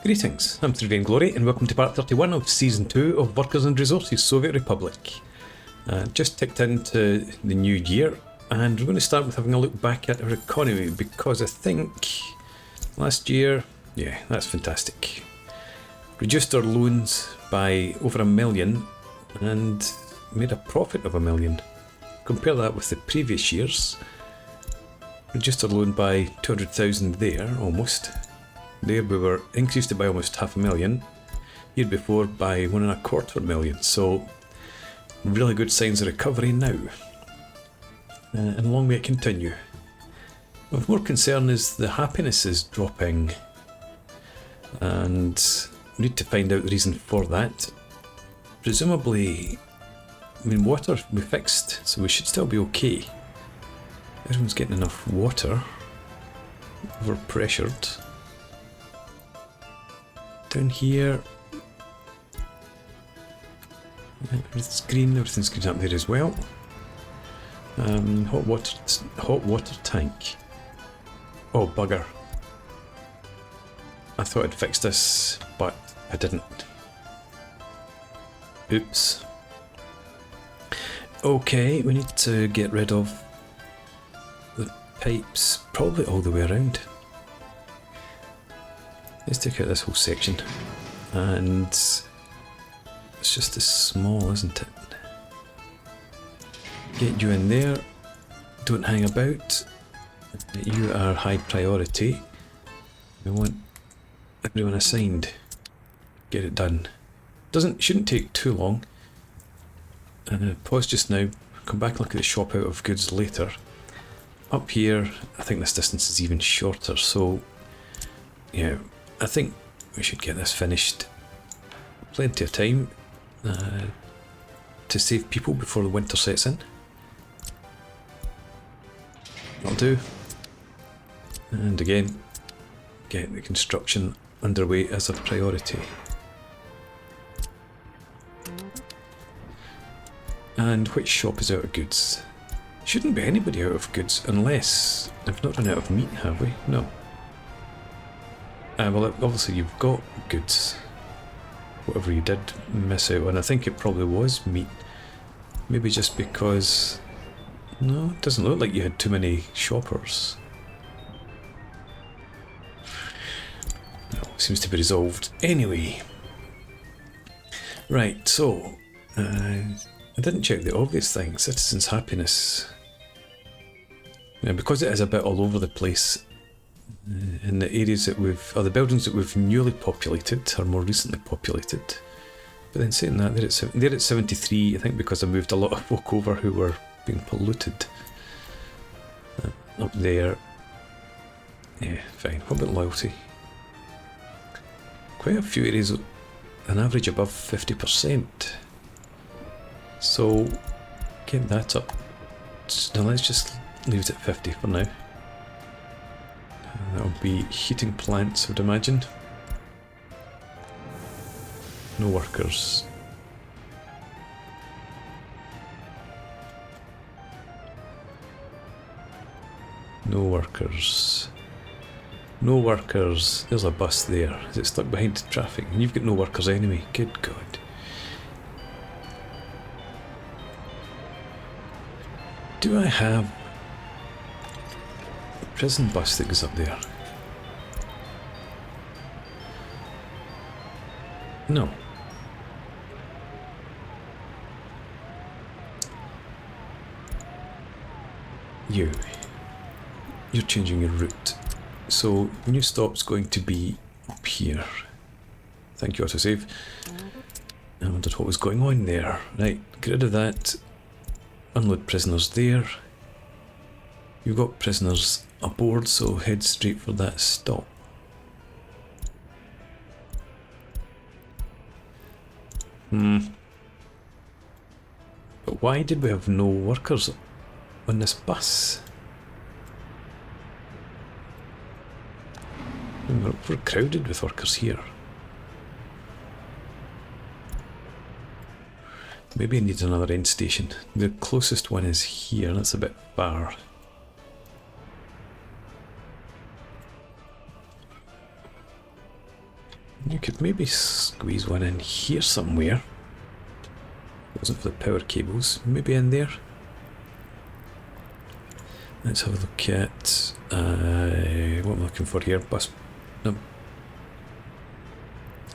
Greetings, I'm 3D and Glory, and welcome to part 31 of Season 2 of Workers and Resources Soviet Republic. Just ticked into the new year, and we're going to start with having a look back at our economy, because I think last year, yeah, that's fantastic. Reduced our loans by over $1 million and made a profit of $1 million. Compare that with the previous years. Reduced our loan by 200,000 there, almost. There we were increased it by almost $500,000. Year before by $1.25 million. So really good signs of recovery now. And long may it continue. Of more concern is the happiness is dropping. And we need to find out the reason for that. Presumably, I mean, water we fixed, so we should still be okay. Everyone's getting enough water. Overpressured. Down here, everything's green up there as well. Hot water tank. Oh bugger. I thought I'd fixed this, but I didn't. Oops. Okay, we need to get rid of the pipes, probably all the way around. Let's take out this whole section, and it's just as small, isn't it? Get you in there, don't hang about, you are high priority. We want everyone assigned, get it done. Shouldn't take too long. Pause just now, come back and look at the shop out of goods later. Up here, I think this distance is even shorter, so yeah. I think we should get this finished. Plenty of time to save people before the winter sets in. That'll do. And again, get the construction underway as a priority. And which shop is out of goods? Shouldn't be anybody out of goods unless I've not run out of meat, have we? No. Well, obviously you've got goods, whatever you did miss out on. I think it probably was meat. Maybe just because... No, it doesn't look like you had too many shoppers. No, seems to be resolved. Anyway. Right, so... I didn't check the obvious thing. Citizens' happiness. Now, because it is a bit all over the place, in the areas that or the buildings that we've newly populated are more recently populated. But then saying that, they're at 73, I think because I moved a lot of folk over who were being polluted. Up there. Yeah, fine. What about loyalty? Quite a few areas, an average above 50%. So, get that up. Now let's just leave it at 50 for now. That'll be heating plants, I would imagine. No workers. No workers. No workers. There's a bus there. Is it stuck behind traffic? And you've got no workers anyway. Good God. Do I have prison bus that goes up there? No. You're changing your route. So new stop's going to be up here. Thank you, autosave. I wondered what was going on there. Right, get rid of that. Unload prisoners there. You've got prisoners aboard, so head straight for that stop. But why did we have no workers on this bus? We're crowded with workers here. Maybe I need another end station. The closest one is here, that's a bit far. You could maybe squeeze one in here somewhere. It wasn't for the power cables. Maybe in there. Let's have a look at what I'm looking for here. Bus, no,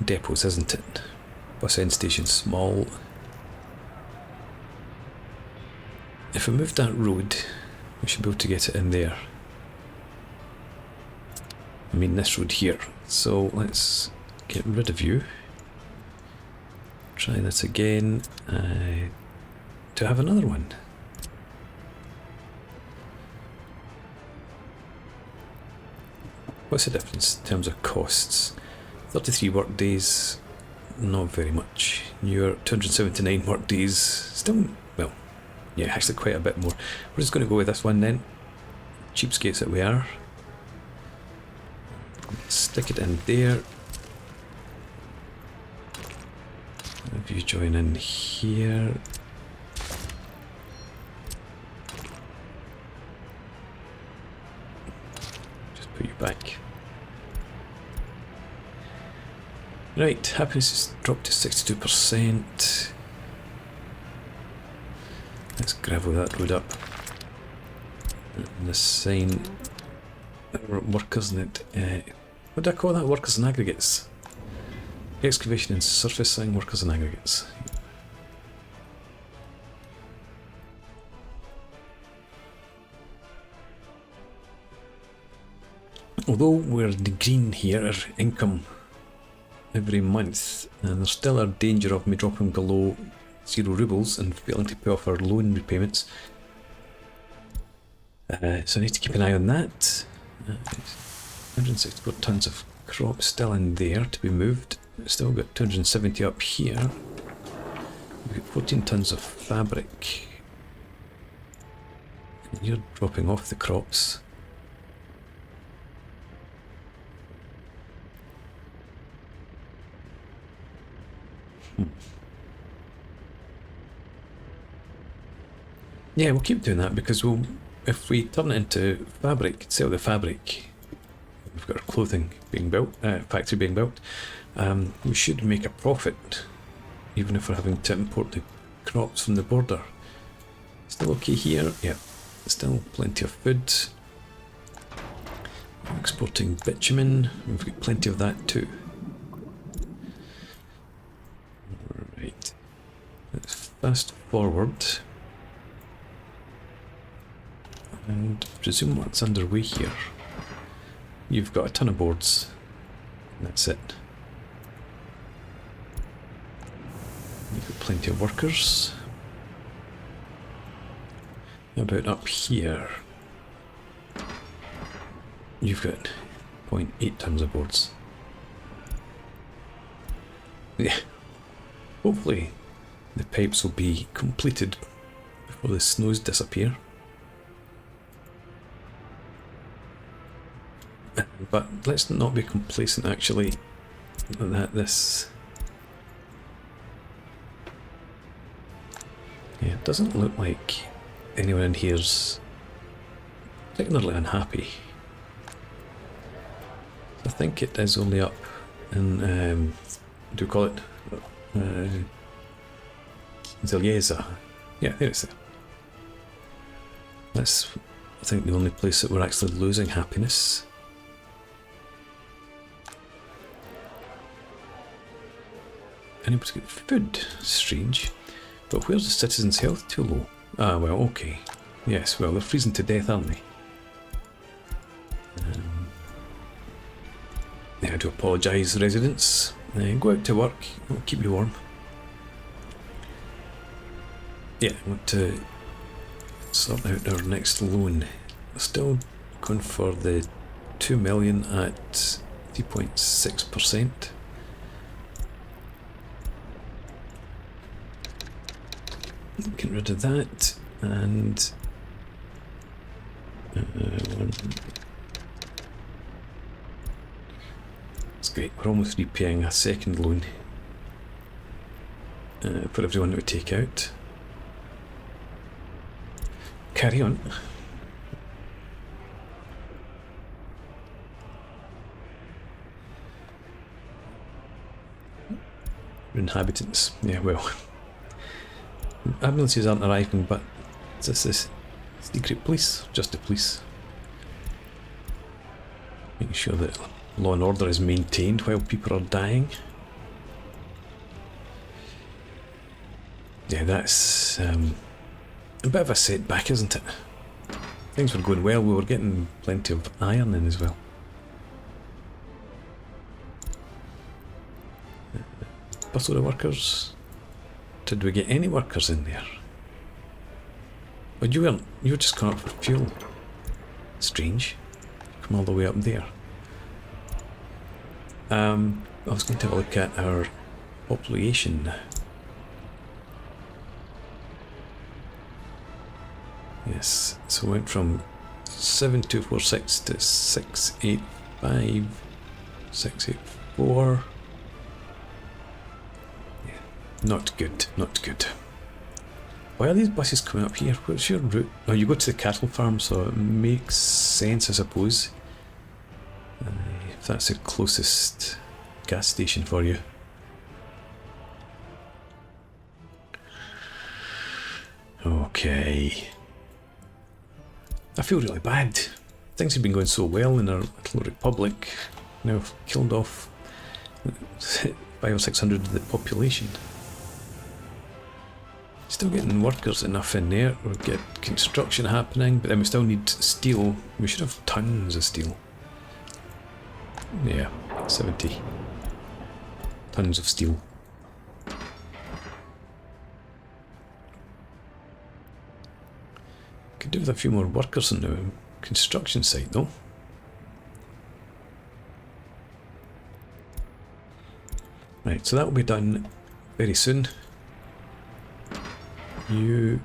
depots, isn't it? Bus end station, small. If we move that road, we should be able to get it in there. I mean this road here. So let's get rid of you. Try this again. To have another one. What's the difference in terms of costs? 33 work days, not very much. Your 279 work days, still, well, yeah, actually quite a bit more. We're just going to go with this one then. Cheapskates that we are. Stick it in there. Have you join in here. Just put you back. Right, happiness is dropped to 62%. Let's gravel that road up. And the sign. Workers in it. What do I call that? Workers and aggregates. Excavation and surfacing, workers and aggregates. Although we're in the green here, our income every month, and there's still a danger of me dropping below 0 rubles and failing to pay off our loan repayments. So I need to keep an eye on that. 164 tons of crop still in there to be moved. Still got 270 up here. We've got 14 tons of fabric. And you're dropping off the crops. Yeah, we'll keep doing that because we'll, if we turn it into fabric, sell the fabric, we've got our clothing being built, factory being built, we should make a profit, even if we're having to import the crops from the border. Still okay here? Yeah, still plenty of food. Exporting bitumen, we've got plenty of that too. Right, let's fast forward and resume what's underway here. You've got a ton of boards, and that's it. You've got plenty of workers. How about up here? You've got 0.8 tons of boards. Yeah. Hopefully the pipes will be completed before the snows disappear. But let's not be complacent actually that this... Yeah, it doesn't look like anyone in here's particularly unhappy. I think it is only up in, what do you call it? Tshcheslavnyy. Yeah, there it is. That's, I think, the only place that we're actually losing happiness. Unable to get food. Strange. But where's the citizens' health too low? Ah, well, okay. Yes, well, they're freezing to death, aren't they? Yeah, I do apologise, residents. Go out to work. It'll keep you warm. Yeah, I want to sort out our next loan. We're still going for the 2 million at 3.6%. Get rid of that, and that's great. We're almost repaying a second loan for everyone that we take out. Carry on. inhabitants. Yeah, well, ambulances aren't arriving, but is this secret police? Just the police. Making sure that law and order is maintained while people are dying. Yeah, that's a bit of a setback, isn't it? Things were going well, we were getting plenty of iron in as well. Bustle of workers. Did we get any workers in there? But you weren't, you were just coming up for fuel. Strange. Come all the way up there. I was going to have a look at our population. Yes, so we went from 7246 to 685, 684. Yeah, not good, not good. Why are these buses coming up here? What's your route? Oh, you go to the cattle farm, so it makes sense, I suppose. If that's the closest gas station for you. Okay. I feel really bad. Things have been going so well in our little republic. Now I've killed off 500 or 600 of the population. Still getting workers enough in there. We'll get construction happening, but then we still need steel. We should have tons of steel. Yeah, 70 tons of steel. Could do with a few more workers on the construction site though. Right, so that will be done very soon. You,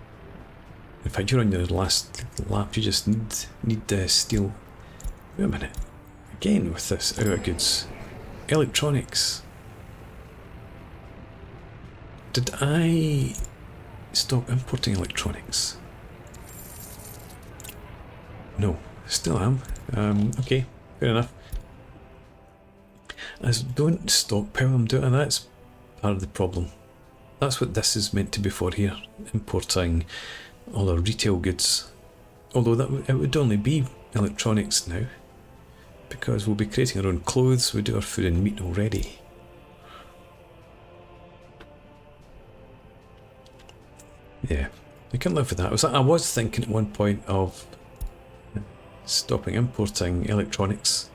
in fact, you're on your last lap. You just need steel. Wait a minute. Again with this out of goods. Electronics. Did I stop importing electronics? No, still am. Okay, fair enough. As don't stockpile them, do it, and that's part of the problem. That's what this is meant to be for here, importing all our retail goods. Although it would only be electronics now, because we'll be creating our own clothes, we do our food and meat already. Yeah, I can live with that. I was thinking at one point of stopping importing electronics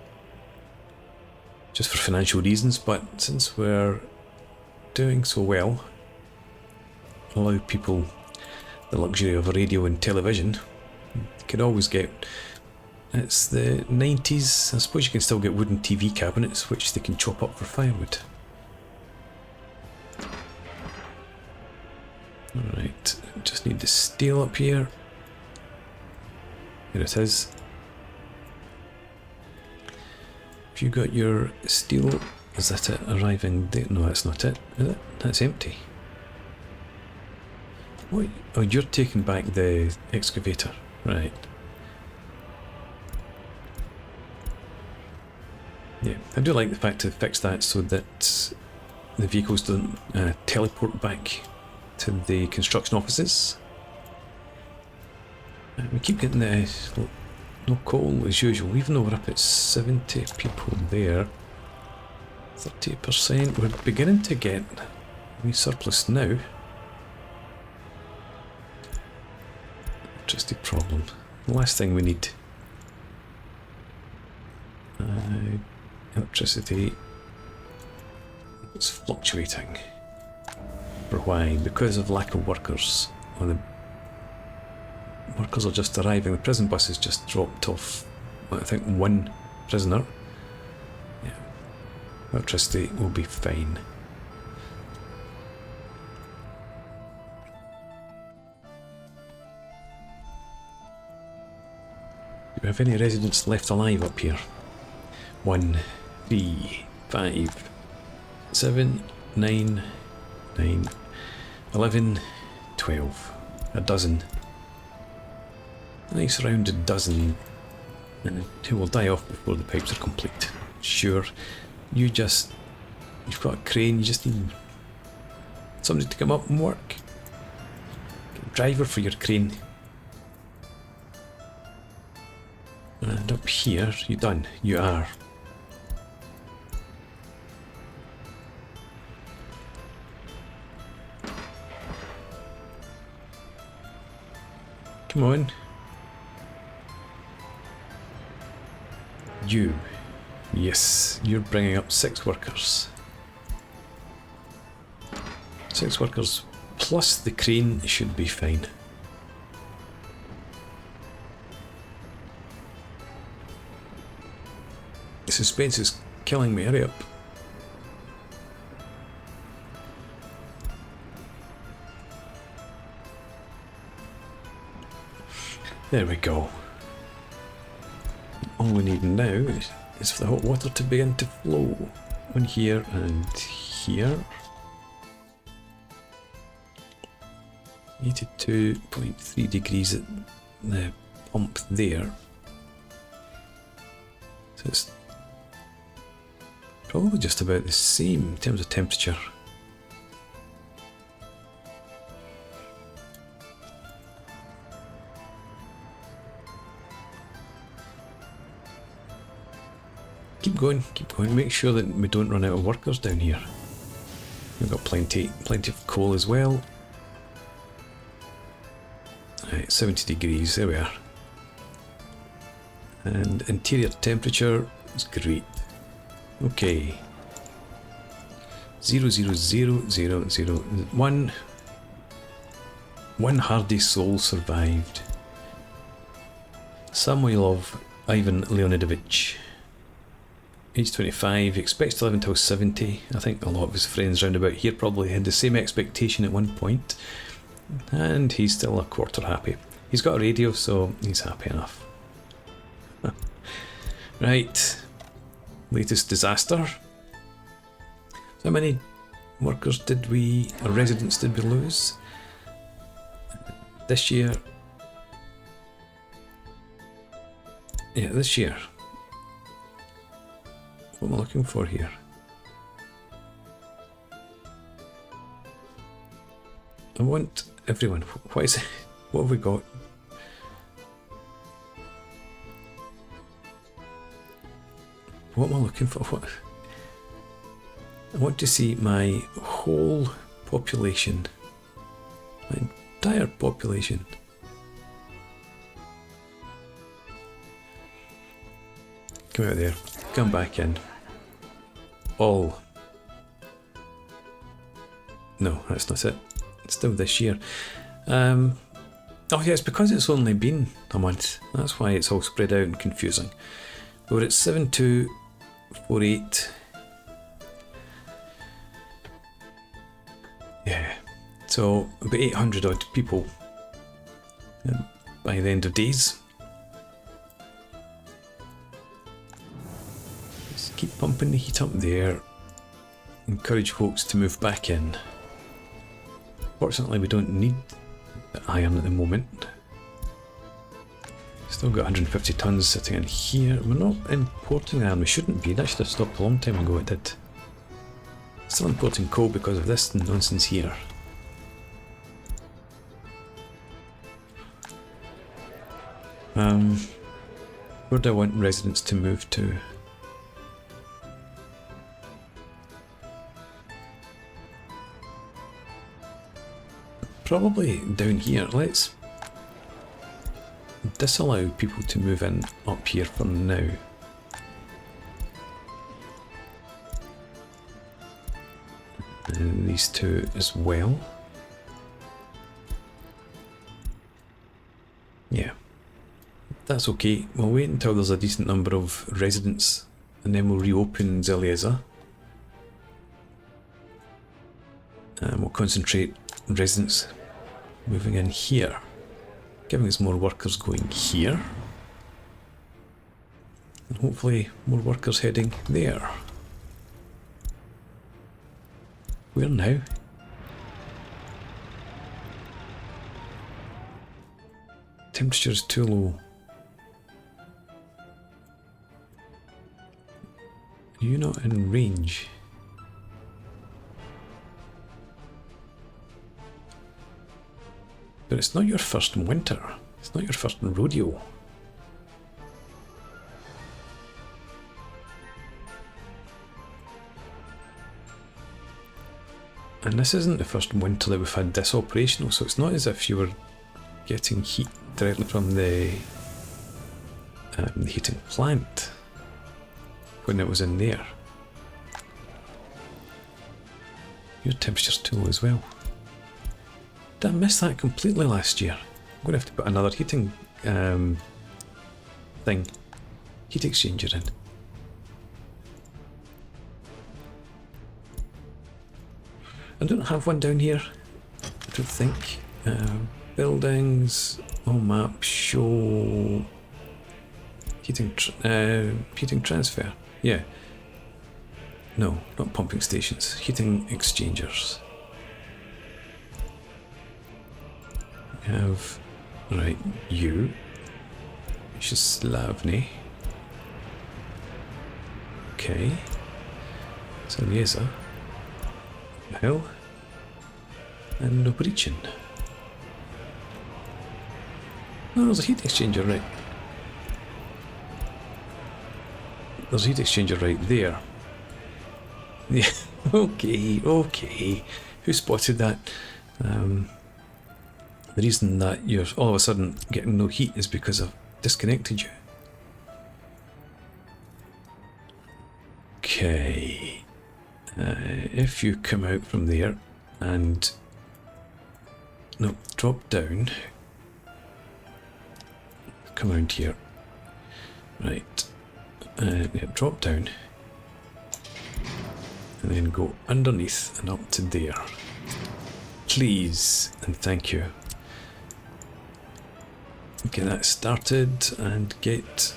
just for financial reasons, but since we're doing so well, allow people the luxury of a radio and television. You can always get, it's the 90s, I suppose you can still get wooden TV cabinets which they can chop up for firewood. Alright, just need the steel up here. Here it is. Have you got your steel? Is that it arriving there? No, that's not it, is it? That's empty. What? Oh, you're taking back the excavator, right. Yeah, I do like the fact to fix that so that the vehicles don't teleport back to the construction offices. We keep getting the no coal as usual, even though we're up at 70 people there. 30%, we're beginning to get a surplus now. Electricity problem. The last thing we need. Electricity. It's fluctuating. For why? Because of lack of workers. Or the workers are just arriving. The prison bus has just dropped off, I think, one prisoner. Yeah. Electricity will be fine. Do we have any residents left alive up here? 1, 3, 5, 7, 9, 9, 11, 12. A dozen. A nice rounded dozen. And who will die off before the pipes are complete. Sure. You've got a crane, you just need somebody to come up and work. Get a driver for your crane. And up here, you done? You are. Come on. You. Yes, you're bringing up 6 workers. 6 workers plus the crane should be fine. The suspense is killing me, hurry up. There we go. All we need now is for the hot water to begin to flow. On here and here. 82.3 degrees at the pump there. So it's probably just about the same in terms of temperature. Keep going, make sure that we don't run out of workers down here. We've got plenty of coal as well. Right, 70 degrees, there we are. And interior temperature is great. Okay. 00001. One hardy soul survived. Samoylov Ivan Leonidovich. Age 25, expects to live until 70. I think a lot of his friends round about here probably had the same expectation at one point. And he's still a quarter happy. He's got a radio, so he's happy enough. Right. Latest disaster. So how many workers or residents did we lose? This year. Yeah, this year. What am I looking for here? I want everyone. What is it? What have we got? What am I looking for? What? I want to see my whole population. My entire population. Come out there. Come back in. All. No, that's not it. It's still this year. Oh yeah, it's because it's only been a month. That's why it's all spread out and confusing. We're at 7248. Yeah. So about 800 odd people by the end of days. Just keep pumping the heat up there. Encourage folks to move back in. Fortunately, we don't need the iron at the moment. Still got 150 tons sitting in here. We're not importing iron. We shouldn't be. That should have stopped a long time ago. It did. Still importing coal because of this nonsense here. Where do I want residents to move to? Probably down here. Let's disallow people to move in up here for now. And these two as well. Yeah, that's okay. We'll wait until there's a decent number of residents and then we'll reopen Zelyeza. And we'll concentrate residents moving in here, giving us more workers going here, and hopefully more workers heading there. Where now? Temperature is too low. Are you not in range? But it's not your first winter. It's not your first rodeo. And this isn't the first winter that we've had this operational, so it's not as if you were getting heat directly from the heating plant when it was in there. Your temperature's too low as well. Did I miss that completely last year? I'm going to have to put another heating thing, heat exchanger in. I don't have one down here, I don't think. Buildings, all maps show heating transfer. Yeah. No, not pumping stations, heating exchangers. We have, right, you, Tshcheslavnyy. Okay. Tshcheslavnyy. Hill and Obrichin. No, there's a heat exchanger right. There's a heat exchanger right there. Yeah, okay, okay. Who spotted that? The reason that you're all of a sudden getting no heat is because I've disconnected you. Okay. If you come out from there and no, drop down, come around here, right, yeah, drop down and then go underneath and up to there, please and thank you. Get that started and get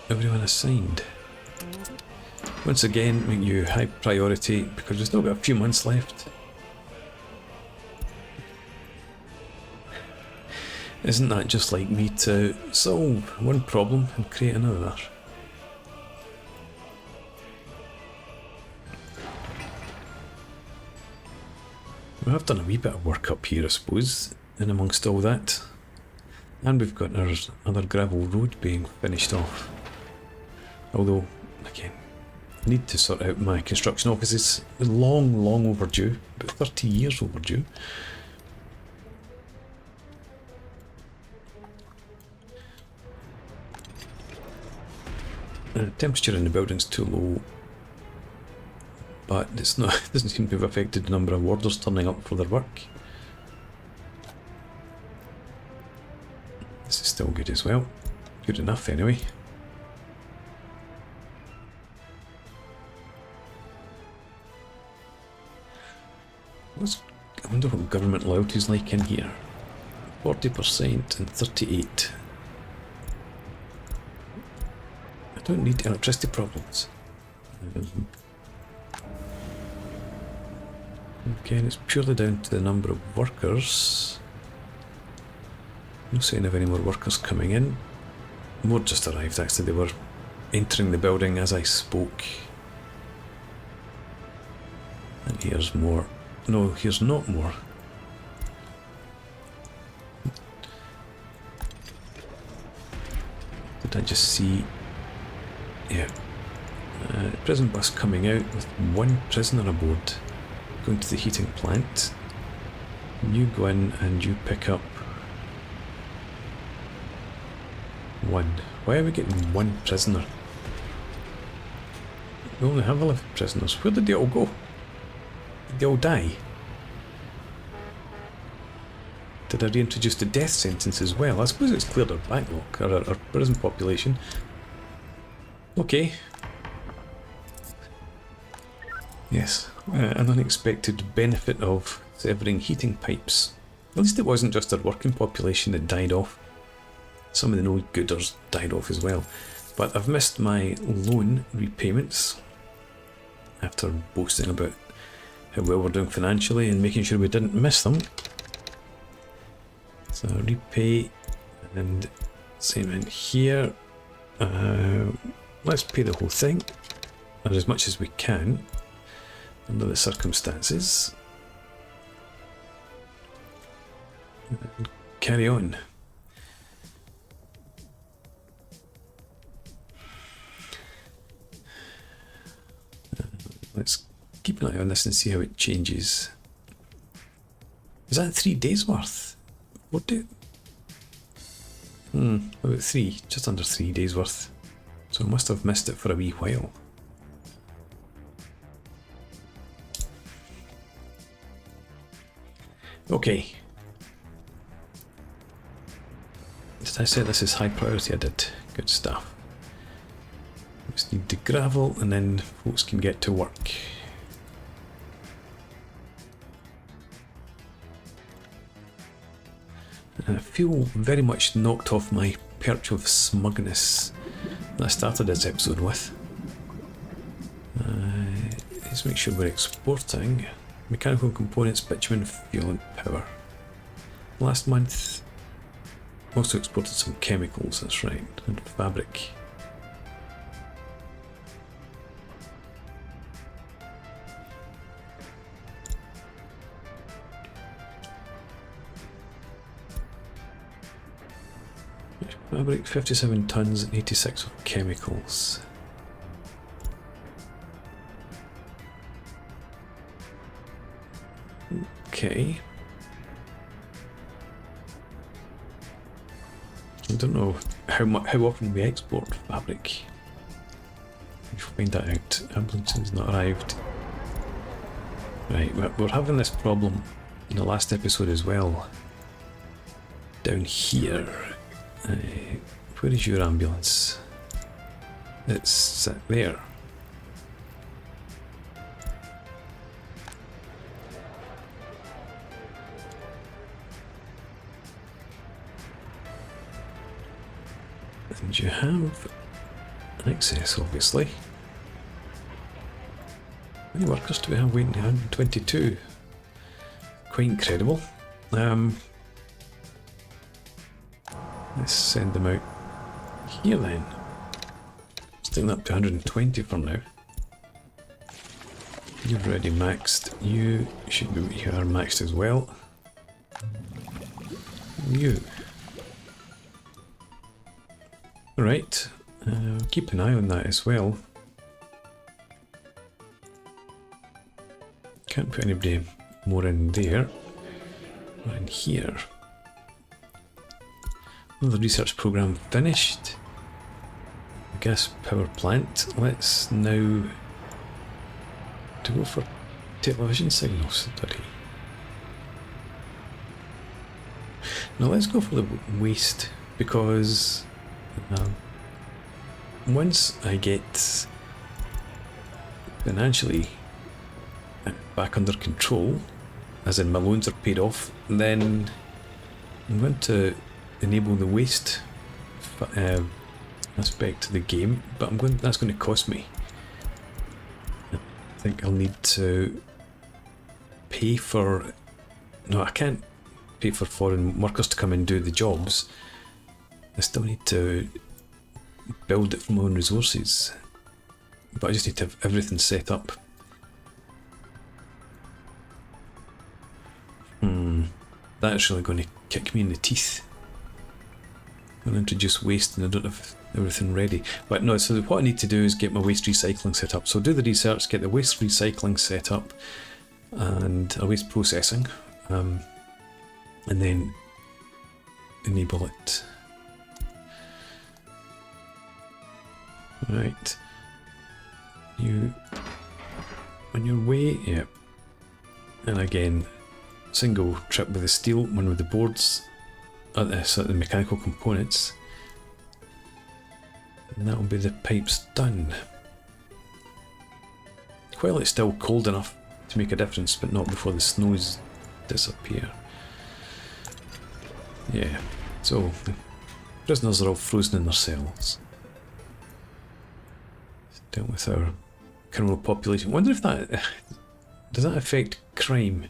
everyone assigned. Once again, make you high priority because we've still got a few months left. Isn't that just like me to solve one problem and create another? We have done a wee bit of work up here, I suppose, in amongst all that. And we've got our other gravel road being finished off. Although, again, I need to sort out my construction offices. Long, long overdue. About 30 years overdue. Temperature in the building's too low. But it's not, it doesn't seem to have affected the number of warders turning up for their work. This is still good as well. Good enough anyway. I wonder what government loyalty is like in here. 40% and 38. I don't need electricity problems. Okay, and it's purely down to the number of workers. No sign of any more workers coming in. More just arrived actually, they were entering the building as I spoke. And here's more. No, here's not more. Did I just see? Yeah. Prison bus coming out with one prisoner aboard. Going to the heating plant. You go in and you pick up one. Why are we getting one prisoner? We only have 11 prisoners. Where did they all go? Did they all die? Did I reintroduce the death sentence as well? I suppose it's cleared our backlog, our prison population. Okay. Yes, an unexpected benefit of severing heating pipes. At least it wasn't just our working population that died off. Some of the no-gooders died off as well. But I've missed my loan repayments after boasting about how well we're doing financially and making sure we didn't miss them. So repay and same in here. Let's pay the whole thing, or as much as we can under the circumstances. and carry on. Let's keep an eye on this and see how it changes. Is that 3 days worth? What do? About 3, just under 3 days worth. So I must have missed it for a wee while. Okay. Did I say this is high priority? I did. Good stuff. Just need the gravel and then folks can get to work. And I feel very much knocked off my perch of smugness that I started this episode with. Let's make sure we're exporting mechanical components, bitumen, fuel and power. Last month also exported some chemicals, that's right, and fabric. Fabric, 57 tons and 86 of chemicals. Okay. I don't know how often we export fabric. We'll find that out. Ambulance's not arrived. Right, we're having this problem in the last episode as well. Down here. Where is your ambulance? It's there. And you have access, obviously. How many workers do we have waiting? 122. Quite incredible. Let's send them out here then. Still up to 120 for now. You've already maxed. You should be here maxed as well. You. Right. Keep an eye on that as well. Can't put anybody more in there. Or in here. The research program finished. Gas power plant. Let's now to go for television signal study. Now let's go for the waste, because once I get financially back under control, as in my loans are paid off, then I'm going to enable the waste aspect of the game, but that's going to cost me. I think I'll need to pay for... No, I can't pay for foreign workers to come and do the jobs. I still need to build it from my own resources, but I just need to have everything set up. That's really going to kick me in the teeth. I'm going to introduce waste and I don't have everything ready. But no, so what I need to do is get my waste recycling set up. So do the research, get the waste recycling set up and waste processing, and then enable it. Right. You on your way, yeah. And again, single trip with the steel, one with the boards. So the mechanical components, and that'll be the pipes done. While it's still cold enough to make a difference, but not before the snows disappear. Yeah, so the prisoners are all frozen in their cells. Dealt with our criminal population. I wonder if that does that affect crime?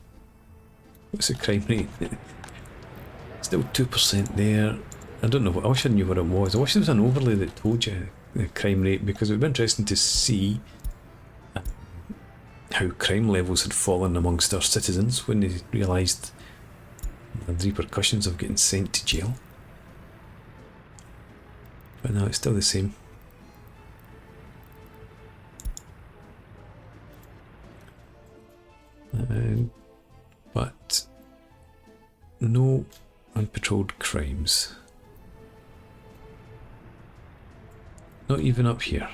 What's the crime rate? Still 2% there. I don't know. I wish I knew what it was. I wish there was an overlay that told you the crime rate, because it would be interesting to see how crime levels had fallen amongst our citizens when they realised The repercussions of getting sent to jail. But no, it's still the same. But no unpatrolled crimes. Not even up here.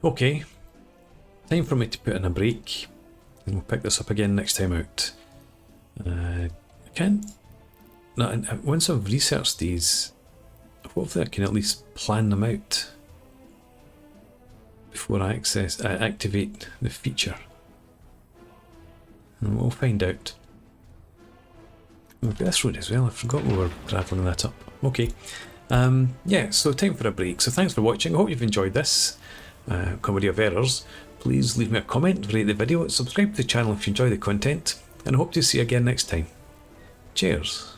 Okay, time for me to put in a break, and we'll pick this up again next time out. I can't. No, once I've researched these, hopefully I can at least plan them out before I activate the feature. And we'll find out. We've got this road as well. I forgot we were travelling that up. Okay. Yeah, so time for a break. So thanks for watching. I hope you've enjoyed this comedy of errors. Please leave me a comment, rate the video, subscribe to the channel if you enjoy the content, and I hope to see you again next time. Cheers.